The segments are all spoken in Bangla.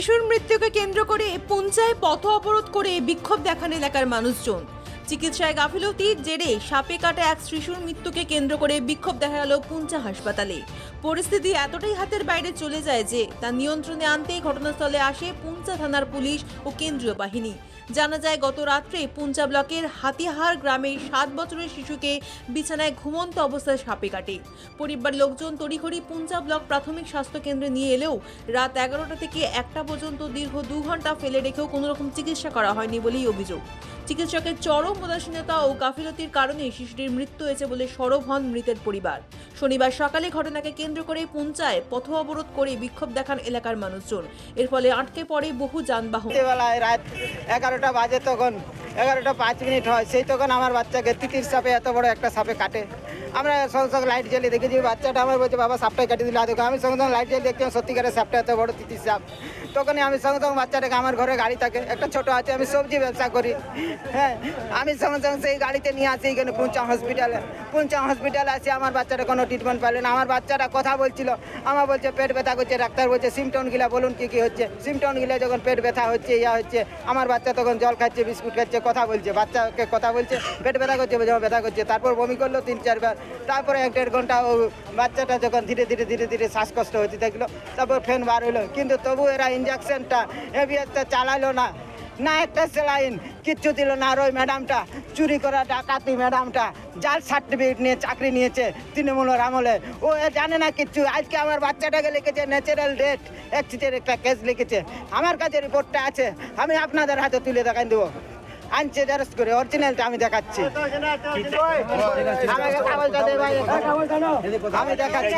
শিশুর মৃত্যুকে কেন্দ্র করে পুঞ্চায় পথ অবরোধ করে বিক্ষোভ দেখান এলাকার মানুষজন। চিকিৎসায় গাফিলতির জেরে সাপে কাটা এক শিশুর মৃত্যুকে কেন্দ্র করে বিক্ষোভ দেখা গেল পুঞ্চা হাসপাতালে। পরিস্থিতি এতটাই হাতের বাইরে চলে যায় যে তা নিয়ন্ত্রণে আনতেই ঘটনাস্থলে আসে পুঞ্চা থানার পুলিশ ও কেন্দ্রীয় বাহিনী। জানা যায়, গত রাত্রে পুঞ্চা ব্লকের হাতিহার গ্রামের 7 বছরের শিশুকে বিছানায় ঘুমন্ত অবস্থায় সাপে কাটে। পরিবার লোকজন তড়িঘড়ি পুঞ্চা ব্লক প্রাথমিক স্বাস্থ্য কেন্দ্রে নিয়ে এলেও রাত 11টা থেকে 1টা পর্যন্ত দীর্ঘ 2 ঘন্টা ফেলে রেখেও কোনো রকম চিকিৎসা করা হয়নি বলেই অভিযোগ। চিকিৎসকের চরম উদাসীনতা ও গাফিলতির কারণে শিশুটির মৃত্যু হয়েছে বলে সরব হন মৃতের পরিবার। শনিবার সকালে ঘটনাকে কেন্দ্র করে পুঞ্চায় পথ অবরোধ করে বিক্ষোভ দেখান এলাকার মানুষজন। এর ফলে আটকে পড়ে বহু যানবাহন। রাত 11টা বাজে, তখন 11টা 5 মিনিট হয়, সেই তখন আমার বাচ্চাকে তিতির সাপে, এত বড় একটা সাপে কাটে। আমরা সঙ্গে সঙ্গে লাইট জ্বালিয়ে দেখেছি, বাচ্চাটা আমার বলছে বাবা সাপটাই কাটিয়ে দিল। আমি সঙ্গে সঙ্গে লাইট জ্বালিয়ে দেখছি সত্যিকারের সাপটা এত বড় তিতির সাপ। তখনই আমি সঙ্গে সঙ্গে বাচ্চাটাকে, আমার ঘরে গাড়ি থাকে একটা ছোট আছে, আমি সবজি ব্যবসা করি, হ্যাঁ, আমি সঙ্গে সঙ্গে সেই গাড়িতে নিয়ে আসি এখানে পুঞ্চা হসপিটালে আসি। আমার বাচ্চাটা কোনো ট্রিটমেন্ট পাইলে না। আমার বাচ্চাটা কথা বলছিল, আমার বলছে পেট ব্যথা করছে, ডাক্তার বলছে সিমটনগুলা বলুন কী কী হচ্ছে। সিমটনগুলা যখন পেট ব্যথা হচ্ছে, ইয়া হচ্ছে, আমার বাচ্চা তখন জল খাচ্ছে, বিস্কুট খাচ্ছে, কথা বলছে, বাচ্চাকে কথা বলছে, পেট ব্যথা করছে, ব্যথা করছে, তারপর বমি করলো 3-4 বার। তারপরে 1-1.5 ঘন্টা ও বাচ্চাটা যখন ধীরে ধীরে শ্বাসকষ্ট হতে থাকলো, তারপর ফ্যান বার হলো, কিন্তু তবু এরা ইঞ্জেকশনটা এভিএসটা চালালো না, না একটা স্যালাইন কিচ্ছু দিল না। আর ওই ম্যাডামটা চুরি করা ডাকাতি ম্যাডামটা জাল সার্টিফিকেট নিয়ে চাকরি নিয়েছে তৃণমূলের আমলে, ও জানে না কিচ্ছু। আজকে আমার বাচ্চাটাকে লিখেছে ন্যাচারাল ডেথ অ্যাক্সিডেন্ট একটা কেস লিখেছে, আমার কাছে রিপোর্টটা আছে, আমি আপনাদের হাতে তুলে দেখাই দেবো। আনছে জেরক্স করে, অরিজিনালটা আমি দেখাচ্ছি, আমি দেখাচ্ছি।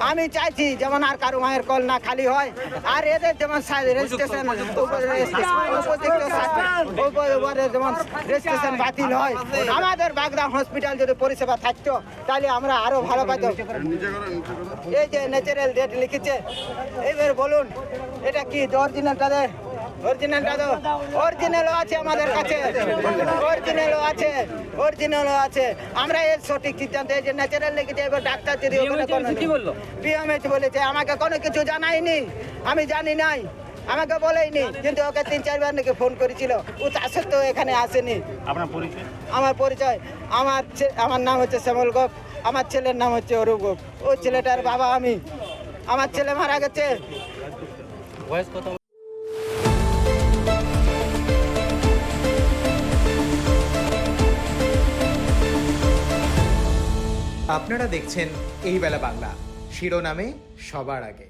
আমি চাইছি যেমন আর কারো মায়ের কল না খালি হয়, আর এদের যেমন রেজিস্ট্রেশন যেমন রেজিস্ট্রেশন বাতিল হয়। আমাদের বাগদা হসপিটাল যদি পরিষেবা থাকতো তাহলে আমরা আরো ভালো পাইতাম। এই যে ন্যাচারাল ডেট লিখেছে, এবার বলুন এটা কি অরিজিনালটা দেয়? অরিজিনালও আছে আমাদের কাছে, অরিজিনালও আছে। আমরা এর সঠিক সিদ্ধান্ত, এই যে ন্যাচারাল লিখেছে, এবার ডাক্তার যদি বিএমএইচ বলেছে, আমাকে কোনো কিছু জানায়নি, আমি জানি নাই, আমাকে বলেইনি, কিন্তু ওকে 3-4 বার নাকি ফোন করেছিল, ও তা সত্ত্বেও এখানে আসেনি। আমার পরিচয়, আমার নাম হচ্ছে শ্যামল গোপ, আমার ছেলের নাম হচ্ছে অরূপ গোপ। ওই ছেলেটার বাবা আমি, আমার ছেলে মারা গেছে। আপনারা দেখছেন এই বেলা বাংলা, শিরোনামে সবার আগে।